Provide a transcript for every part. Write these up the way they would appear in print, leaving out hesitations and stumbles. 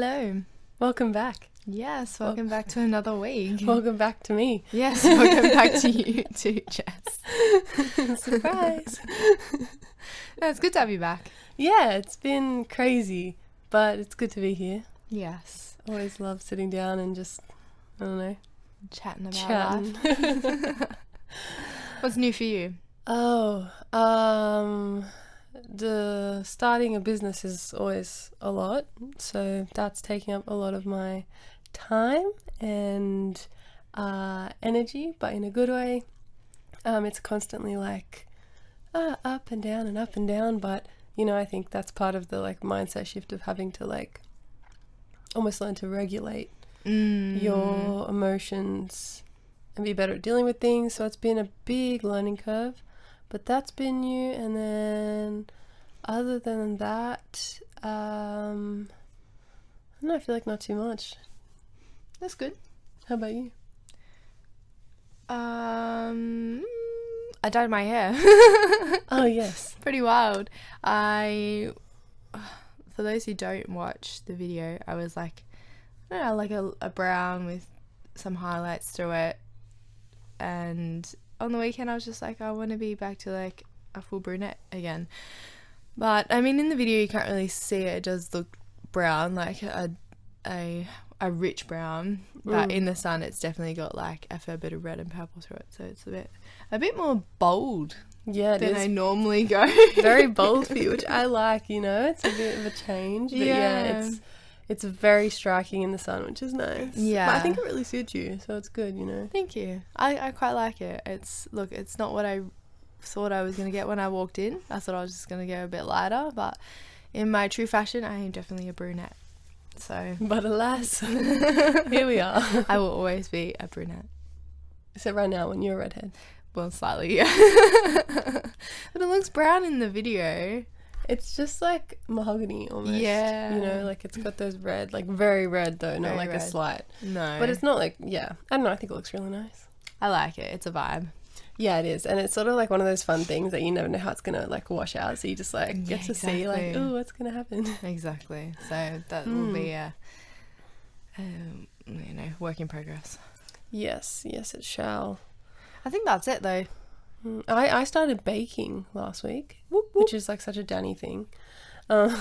Hello. Welcome back. Yes, welcome back to another week. Welcome back to me. Yes, welcome back to you too, Jess. Surprise. No, it's good to have you back. Yeah, it's been crazy, but it's good to be here. Yes. Always love sitting down and just, I don't know, Chatting about life. What's new for you? The starting a business is always a lot, so that's taking up a lot of my time and energy, but in a good way. It's constantly like up and down, but you know, I think that's part of the like mindset shift of having to like almost learn to regulate your emotions and be better at dealing with things. So it's been a big learning curve, but that's been new. And then other than that, I don't know, I feel like not too much. That's good. How about you? I dyed my hair. Oh, yes. Pretty wild. For those who don't watch the video, I was like, I don't know, like a brown with some highlights through it. And on the weekend, I was just like, I want to be back to like a full brunette again. But I mean, in the video, you can't really see it. It does look brown, like a rich brown. But in the sun, it's definitely got like a fair bit of red and purple through it. So it's a bit more bold. Yeah, it than is. I normally go. Very bold for you, which I like, you know. It's a bit of a change. But yeah, it's very striking in the sun, which is nice. Yeah. But I think it really suits you, so it's good, you know. Thank you. I quite like it. It's not what I thought I was going to get when I walked in. I thought I was just going to go a bit lighter, but in my true fashion, I am definitely a brunette. So, but alas, here we are. I will always be a brunette. So right now, when you're a redhead. Well, slightly, yeah. But it looks brown in the video. It's just like mahogany almost. Yeah. You know, like it's got those red, like very red though, not like red. a slight. No. But it's not like, yeah. I don't know, I think it looks really nice. I like it. It's a vibe. Yeah, it is. And it's sort of like one of those fun things that you never know how it's going to like wash out. So you just like get to see like, oh, what's going to happen. Exactly. So that will be a work in progress. Yes, it shall. I think that's it though. I started baking last week, which is like such a Danny thing. I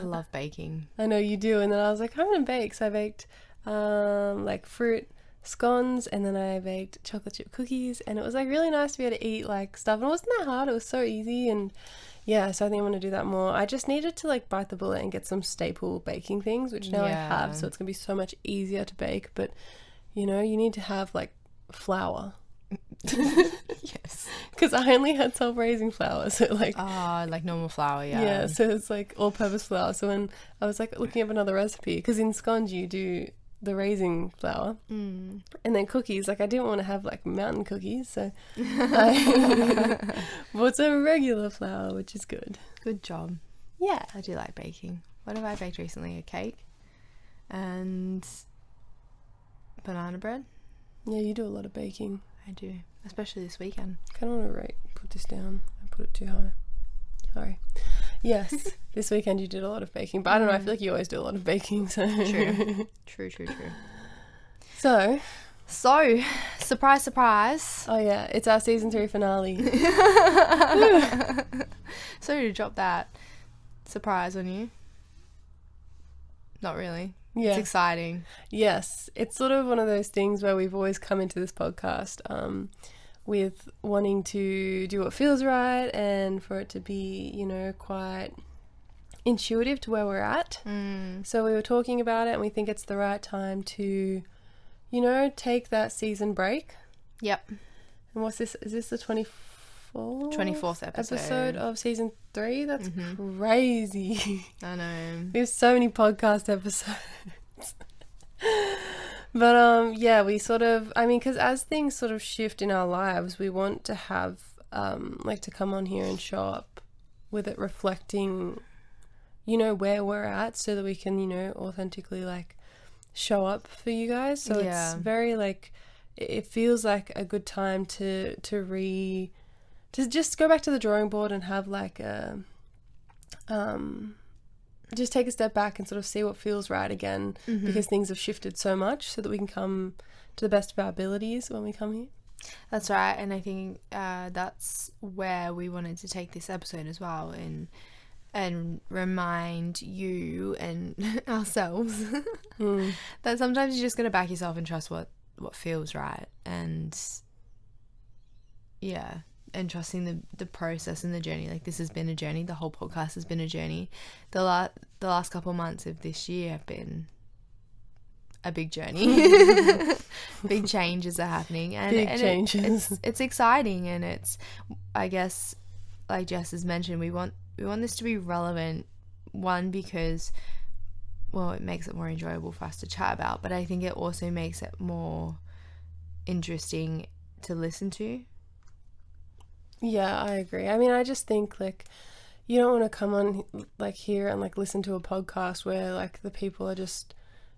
love baking. I know you do. And then I was like, I'm going to bake. So I baked like fruit scones, and then I baked chocolate chip cookies, and it was like really nice to be able to eat like stuff, and it wasn't that hard. It was so easy. And yeah, so I think I want to do that more. I just needed to like bite the bullet and get some staple baking things, which now I have, so it's gonna be so much easier to bake. But you know, you need to have like flour. Yes, because I only had self-raising flour, so like like normal flour. Yeah, so it's like all-purpose flour. So when I was like looking up another recipe, because in scones you do the raising flour, and then cookies, like I didn't want to have like mountain cookies, so I bought some regular flour, which is good. Good job. Yeah, I do like baking. What have I baked recently? A cake and banana bread. Yeah, you do a lot of baking. I do, especially this weekend. I kind of want to put this down. I put it too high. Sorry. Yes, this weekend you did a lot of baking, but I don't know, I feel like you always do a lot of baking, so. True. So, surprise. Oh yeah, it's our season 3 finale. Sorry to drop that surprise on you. Not really. Yeah. It's exciting. Yes, it's sort of one of those things where we've always come into this podcast with wanting to do what feels right and for it to be, you know, quite intuitive to where we're at. So we were talking about it, and we think it's the right time to, you know, take that season break. Yep. And what's this? Is this the 24th episode of season 3? That's crazy. I know. We have so many podcast episodes. But yeah, we sort of, I mean, because as things sort of shift in our lives, we want to have like to come on here and show up with it reflecting, you know, where we're at, so that we can, you know, authentically like show up for you guys. So it's very like, it feels like a good time to just go back to the drawing board and have like a just take a step back and sort of see what feels right again, because things have shifted so much, so that we can come to the best of our abilities when we come here. That's right. And I think that's where we wanted to take this episode as well, and remind you and ourselves that sometimes you're just going to back yourself and trust what feels right. And yeah, and trusting the process and the journey. Like, this has been a journey. The whole podcast has been a journey. The last couple of months of this year have been a big journey. Big changes are happening, and changes. It's exciting, and it's, I guess, like Jess has mentioned, we want this to be relevant. One, because, well, it makes it more enjoyable for us to chat about, but I think it also makes it more interesting to listen to. Yeah, I agree. I mean, I just think, like, you don't want to come on, like, here and, like, listen to a podcast where, like, the people are just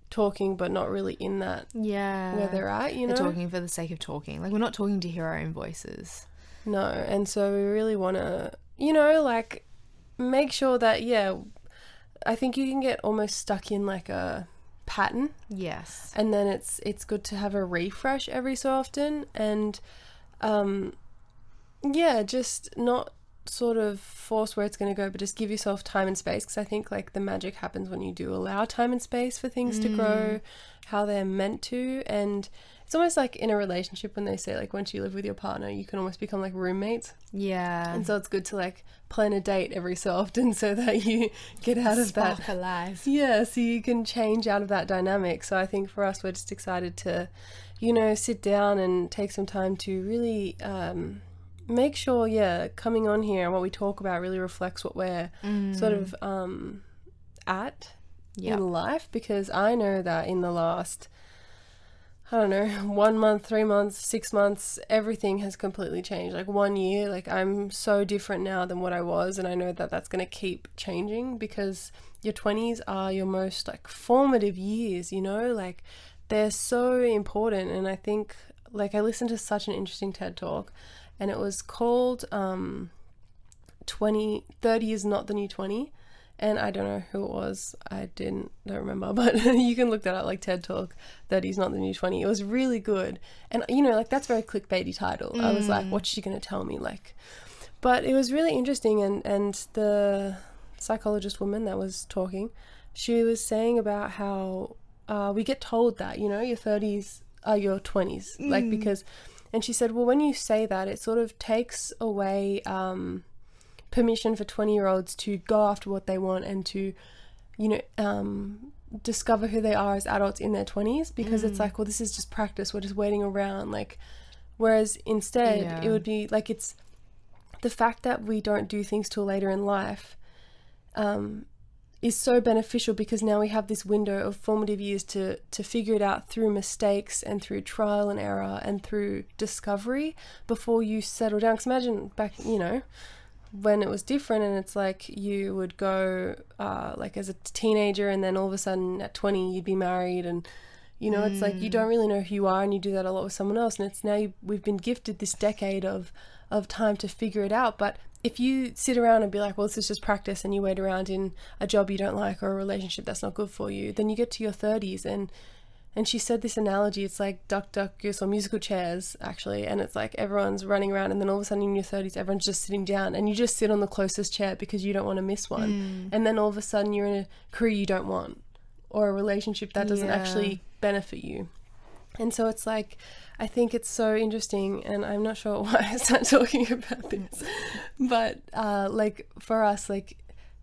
talking but not really in that where they're at, you know? They're talking for the sake of talking. Like, we're not talking to hear our own voices. No, and so we really want to, you know, like, make sure that, I think you can get almost stuck in, like, a pattern. Yes. And then it's good to have a refresh every so often, and just not sort of force where it's going to go, but just give yourself time and space, because I think, like, the magic happens when you do allow time and space for things to grow how they're meant to. And it's almost like in a relationship when they say, like, once you live with your partner, you can almost become like roommates. Yeah. And so it's good to, like, plan a date every so often so that you get out of that. Spark alive. Yeah, so you can change out of that dynamic. So I think for us, we're just excited to, you know, sit down and take some time to really make sure, coming on here and what we talk about really reflects what we're sort of at in life. Because I know that in the last, I don't know, 1 month, 3 months, 6 months, everything has completely changed. Like 1 year, like, I'm so different now than what I was, and I know that that's going to keep changing, because your 20s are your most, like, formative years, you know, like, they're so important. And I think, like, I listened to such an interesting TED Talk, and it was called 30 is not the new 20. And I don't know who it was. I don't remember, but you can look that up, like, TED Talk, 30 is not the new 20. It was really good. And, you know, like, that's a very clickbaity title. I was like, what's she going to tell me? Like, but it was really interesting. And the psychologist woman that was talking, she was saying about how we get told that, you know, your 30s are your 20s. Like, because, and she said, well, when you say that, it sort of takes away permission for 20-year-olds to go after what they want and to, you know, discover who they are as adults in their 20s, because it's like, well, this is just practice, we're just waiting around, like, whereas instead it would be like, it's the fact that we don't do things till later in life is so beneficial, because now we have this window of formative years to figure it out through mistakes and through trial and error and through discovery before you settle down. Because imagine back, you know, when it was different, and it's like you would go like as a teenager, and then all of a sudden at 20 you'd be married, and, you know, it's like you don't really know who you are, and you do that a lot with someone else, and it's now we've been gifted this decade of time to figure it out. But if you sit around and be like, well, this is just practice, and you wait around in a job you don't like or a relationship that's not good for you, then you get to your 30s, and she said this analogy, it's like Duck, Duck, Goose, or musical chairs, actually, and it's like everyone's running around, and then all of a sudden in your 30s, everyone's just sitting down, and you just sit on the closest chair because you don't want to miss one. And then all of a sudden you're in a career you don't want, or a relationship that doesn't actually benefit you. And so it's like, I think it's so interesting, and I'm not sure why I started talking about this, but like, for us, like,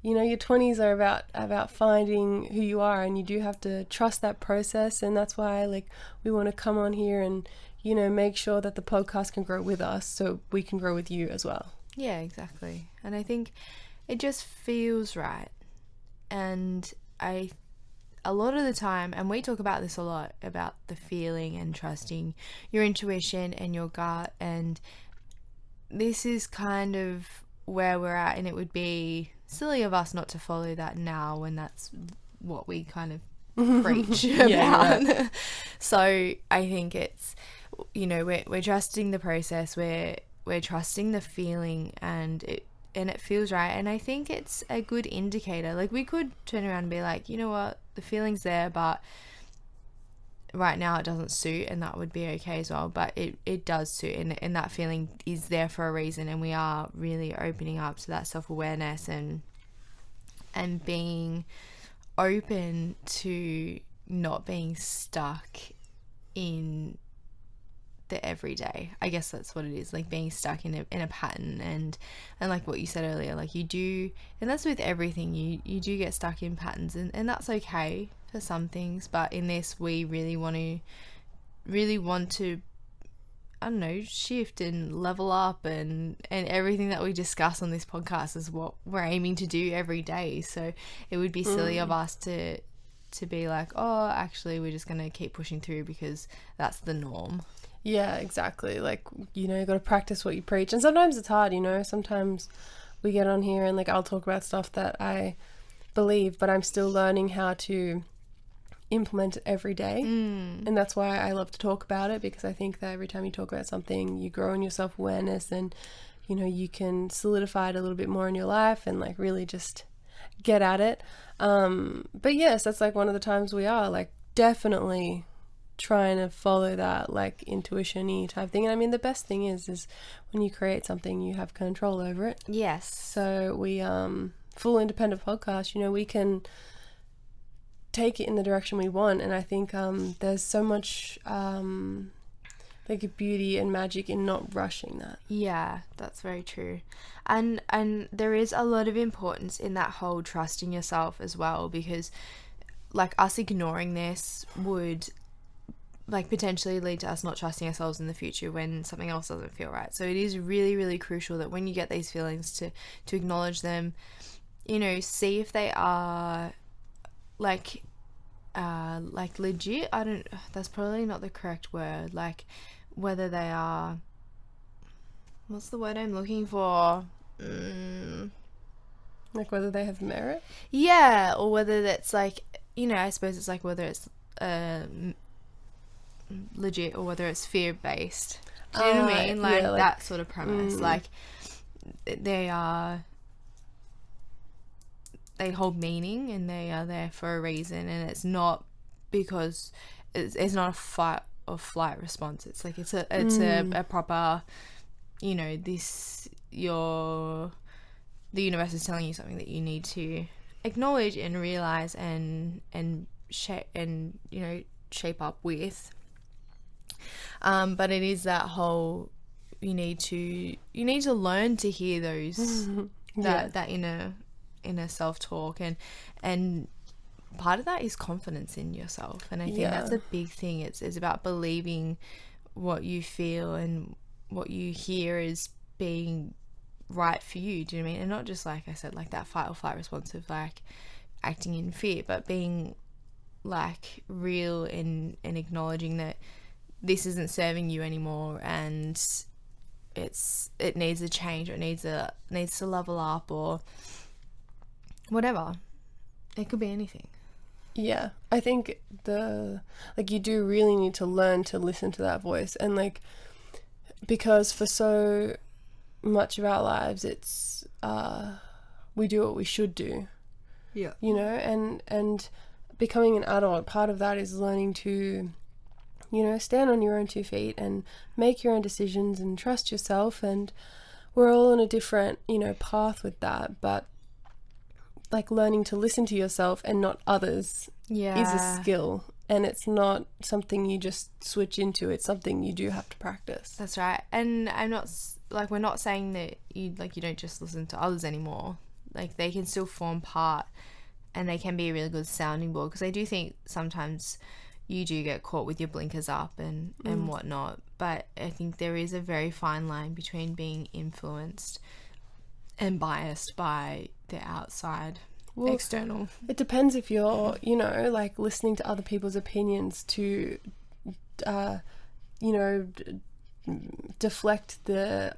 you know, your 20s are about finding who you are, and you do have to trust that process. And that's why, like, we want to come on here and, you know, make sure that the podcast can grow with us so we can grow with you as well. Yeah, exactly. And I think it just feels right. And a lot of the time, and we talk about this a lot, about the feeling and trusting your intuition and your gut, and this is kind of where we're at, and it would be silly of us not to follow that now when that's what we kind of preach about. Right. So I think it's, you know, we're trusting the process, we're trusting the feeling, and it feels right. And I think it's a good indicator. Like, we could turn around and be like, you know what, the feeling's there, but right now it doesn't suit, and that would be okay as well. But it does suit, and that feeling is there for a reason, and we are really opening up to that self-awareness and being open to not being stuck in the everyday. I guess that's what it is, like being stuck in a pattern, and like what you said earlier, like you do, and that's with everything, you do get stuck in patterns, and that's okay for some things. But in this, we really want to I don't know, shift and level up, and everything that we discuss on this podcast is what we're aiming to do every day. So it would be silly of us to be like, oh, actually we're just going to keep pushing through because that's the norm. Yeah, exactly. Like, you know, you got to practice what you preach. And sometimes it's hard, you know. Sometimes we get on here and, like, I'll talk about stuff that I believe, but I'm still learning how to implement it every day. And that's why I love to talk about it, because I think that every time you talk about something, you grow in your self-awareness, and, you know, you can solidify it a little bit more in your life and, like, really just get at it. But yes, that's, like, one of the times we are, like, definitely trying to follow that, like, intuition-y type thing. And I mean, the best thing is when you create something, you have control over it. Yes. So we full independent podcast, you know, we can take it in the direction we want. And I think there's so much like beauty and magic in not rushing that. Yeah, that's very true. And there is a lot of importance in that whole trusting yourself as well, because, like, us ignoring this would, like, potentially lead to us not trusting ourselves in the future when something else doesn't feel right. So it is really, really crucial that when you get these feelings to acknowledge them, you know, see if they are like legit. That's probably not the correct word. Like, whether they are, what's the word I'm looking for? Like, whether they have merit? Yeah, or whether that's, like, you know, I suppose it's like whether it's legit or whether it's fear-based. Do you know what I mean? Like, yeah, that sort of premise. Like, they hold meaning, and they are there for a reason, and it's not because it's not a fight or flight response. It's like it's a proper, you know, the universe is telling you something that you need to acknowledge and realize and shape and, you know, shape up with. But it is that whole, you need to learn to hear those that inner self-talk, and part of that is confidence in yourself. And I think that's a big thing. It's about believing what you feel and what you hear is being right for you. Do you know what I mean? And not just, like I said, like that fight or flight response of, like, acting in fear, but being, like, real and acknowledging that this isn't serving you anymore, and it needs a change, or it needs to level up, or whatever. It could be anything. Yeah, I think you do really need to learn to listen to that voice, and, like, because for so much of our lives, it's we do what we should do. Yeah. You know, and becoming an adult, part of that is learning to, you know, stand on your own 2 feet and make your own decisions and trust yourself. And we're all on a different, you know, path with that, but, like, learning to listen to yourself and not others is a skill, and it's not something you just switch into. It's something you do have to practice. That's right. And I'm not, like, we're not saying that you don't just listen to others anymore. Like, they can still form part, and they can be a really good sounding board, because I do think sometimes you do get caught with your blinkers up and whatnot. But I think there is a very fine line between being influenced and biased by the outside, external. It depends if you're, you know, like, listening to other people's opinions to, you know, deflect the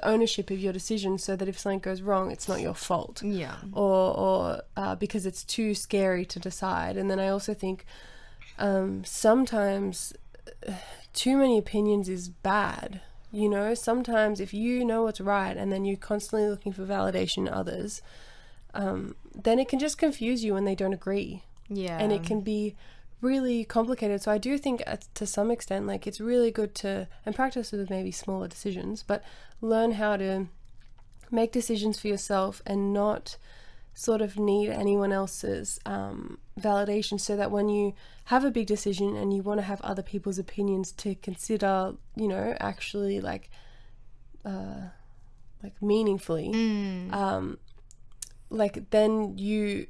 ownership of your decision, so that if something goes wrong, it's not your fault. Yeah. Or because it's too scary to decide. And then I also think sometimes too many opinions is bad. You know, sometimes if you know what's right and then you're constantly looking for validation in others, then it can just confuse you when they don't agree. Yeah. And it can be really complicated. So I do think to some extent, like, it's really good to, and practice with maybe smaller decisions, but learn how to make decisions for yourself and not sort of need anyone else's validation, so that when you have a big decision and you want to have other people's opinions to consider, you know, actually like meaningfully, like, then you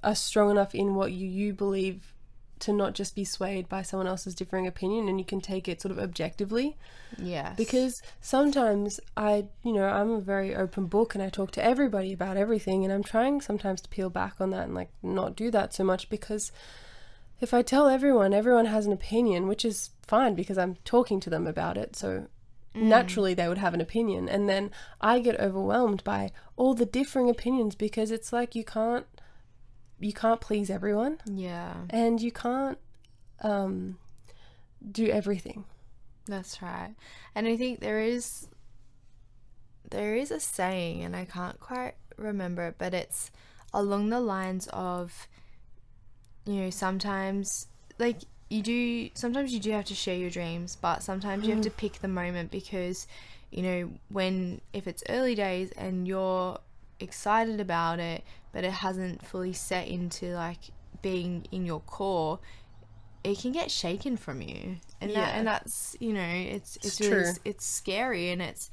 are strong enough in what you believe to not just be swayed by someone else's differing opinion, and you can take it sort of objectively. Yes. Because sometimes I'm a very open book and I talk to everybody about everything, and I'm trying sometimes to peel back on that and like not do that so much, because if I tell everyone has an opinion, which is fine because I'm talking to them about it, so naturally they would have an opinion, and then I get overwhelmed by all the differing opinions, because it's like you can't please everyone. Yeah. And you can't do everything. That's right. And I think there is a saying, and I can't quite remember it, but it's along the lines of, you know, sometimes you do have to share your dreams, but sometimes you have to pick the moment, because, you know, if it's early days and you're excited about it, but it hasn't fully set into like being in your core, it can get shaken from you, and that's, you know, it's really true. It's scary, and it's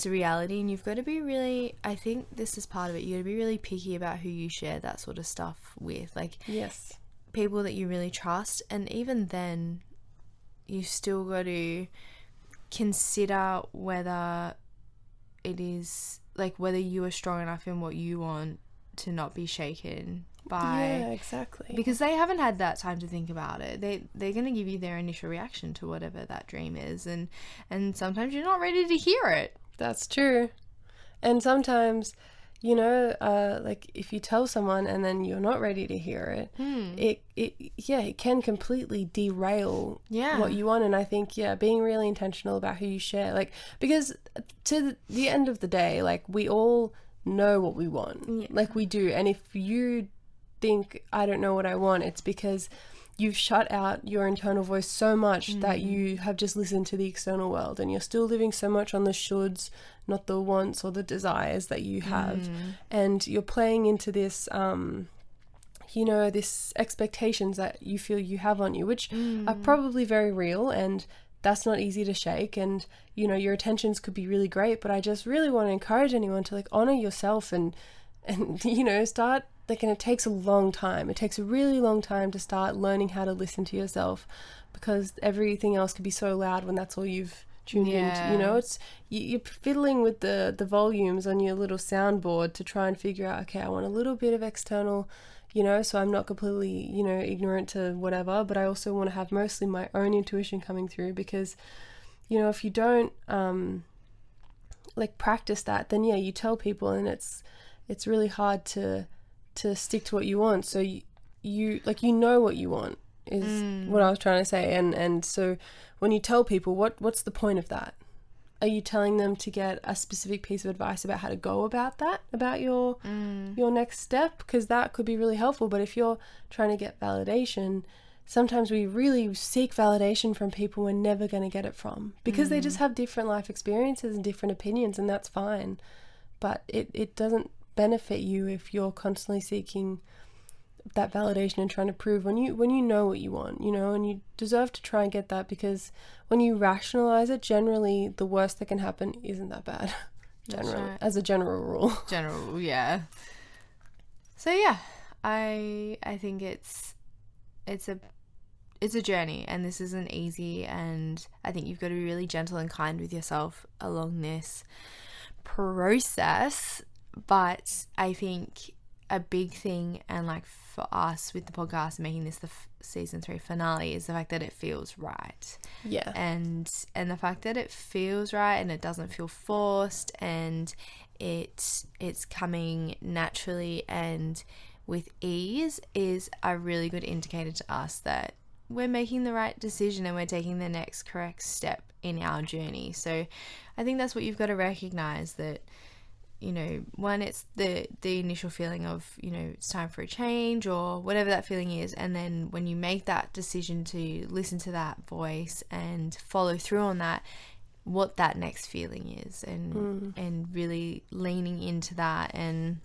a reality, and you've got to be really, I think this is part of it, you got to be really picky about who you share that sort of stuff with, like, yes, people that you really trust. And even then, you still got to consider whether it is like whether you are strong enough in what you want to not be shaken by. Yeah, exactly. Because they haven't had that time to think about it. They're going to give you their initial reaction to whatever that dream is, and sometimes you're not ready to hear it. That's true. And sometimes, you know, like if you tell someone and then you're not ready to hear it, it can completely derail what you want. And I think, being really intentional about who you share, like, because to the end of the day, like, we all know what we want, like we do. And if you think I don't know what I want, it's because you've shut out your internal voice so much that you have just listened to the external world, and you're still living so much on the shoulds, not the wants or the desires that you have. And you're playing into this you know, this expectations that you feel you have on you, which are probably very real, and that's not easy to shake. And, you know, your intentions could be really great, but I just really want to encourage anyone to, like, honor yourself and you know, start, like, and it takes a long time. It takes a really long time to start learning how to listen to yourself, because everything else could be so loud when that's all you've tuned into. You know, it's you're fiddling with the volumes on your little soundboard to try and figure out, okay, I want a little bit of external, you know, so I'm not completely, you know, ignorant to whatever, but I also want to have mostly my own intuition coming through, because, you know, if you don't like practice that, then you tell people, and it's really hard to stick to what you want. So you like, you know what you want is what I was trying to say. And so when you tell people, what's the point of that? Are you telling them to get a specific piece of advice about how to go about that, about your next step? Because that could be really helpful. But if you're trying to get validation, sometimes we really seek validation from people we're never going to get it from, because they just have different life experiences and different opinions, and that's fine. But it doesn't benefit you if you're constantly seeking that validation and trying to prove when you know what you want, you know, and you deserve to try and get that, because when you rationalize it, generally the worst that can happen isn't that bad. Generally, as a general rule. So yeah, I think it's a journey, and this isn't easy, and I think you've got to be really gentle and kind with yourself along this process. But I think a big thing, and like for us with the podcast and making this the season 3 finale, is the fact that it feels right. Yeah. And the fact that it feels right and it doesn't feel forced, and it's coming naturally and with ease, is a really good indicator to us that we're making the right decision and we're taking the next correct step in our journey. So I think that's what you've got to recognize, that, you know, one, it's the initial feeling of, you know, it's time for a change or whatever that feeling is. And then when you make that decision to listen to that voice and follow through on that, what that next feeling is, and really leaning into that. And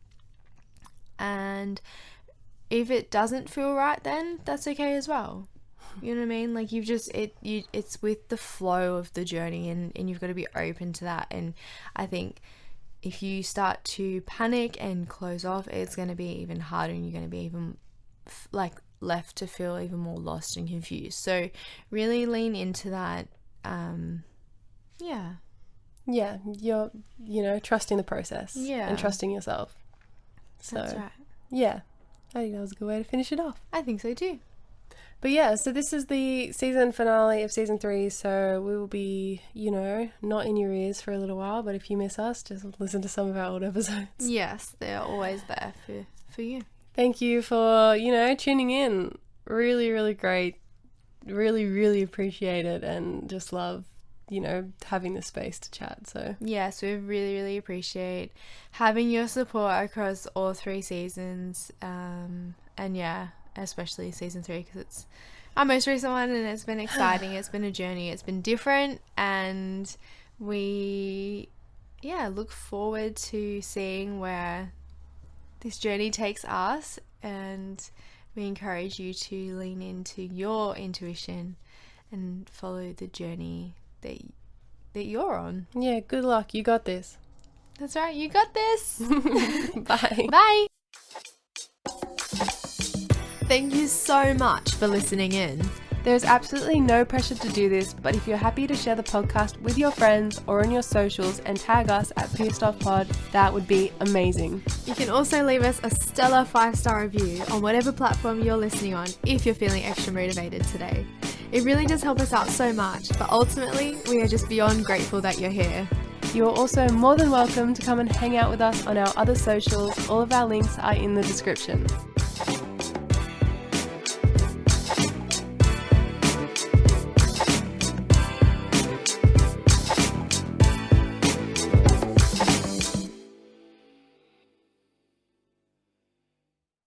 if it doesn't feel right, then that's okay as well. You know what I mean? Like, it's with the flow of the journey, and you've got to be open to that. And I think if you start to panic and close off, it's going to be even harder, and you're going to be even left to feel even more lost and confused. So really lean into that. Yeah, you're, you know, trusting the process. Yeah. And trusting yourself. So, that's right. Yeah, I think that was a good way to finish it off. I think so too. But yeah, so this is the season finale of season 3, so we will be, you know, not in your ears for a little while, but if you miss us, just listen to some of our old episodes. Yes, they're always there for you. Thank you for, you know, tuning in. Really, really great. Really, really appreciate it, and just love, you know, having the space to chat. So yes, we really, really appreciate having your support across all 3 seasons, and yeah, especially season 3, because it's our most recent one, and it's been exciting. It's been a journey, it's been different, and we look forward to seeing where this journey takes us, and we encourage you to lean into your intuition and follow the journey that you're on. yeah, good luck, you got this. That's right, you got this. Bye. Bye. Thank you so much for listening in. There's absolutely no pressure to do this, but if you're happy to share the podcast with your friends or on your socials and tag us at Pierced Off Pod, that would be amazing. You can also leave us a stellar 5-star review on whatever platform you're listening on if you're feeling extra motivated today. It really does help us out so much, but ultimately we are just beyond grateful that you're here. You are also more than welcome to come and hang out with us on our other socials. All of our links are in the description.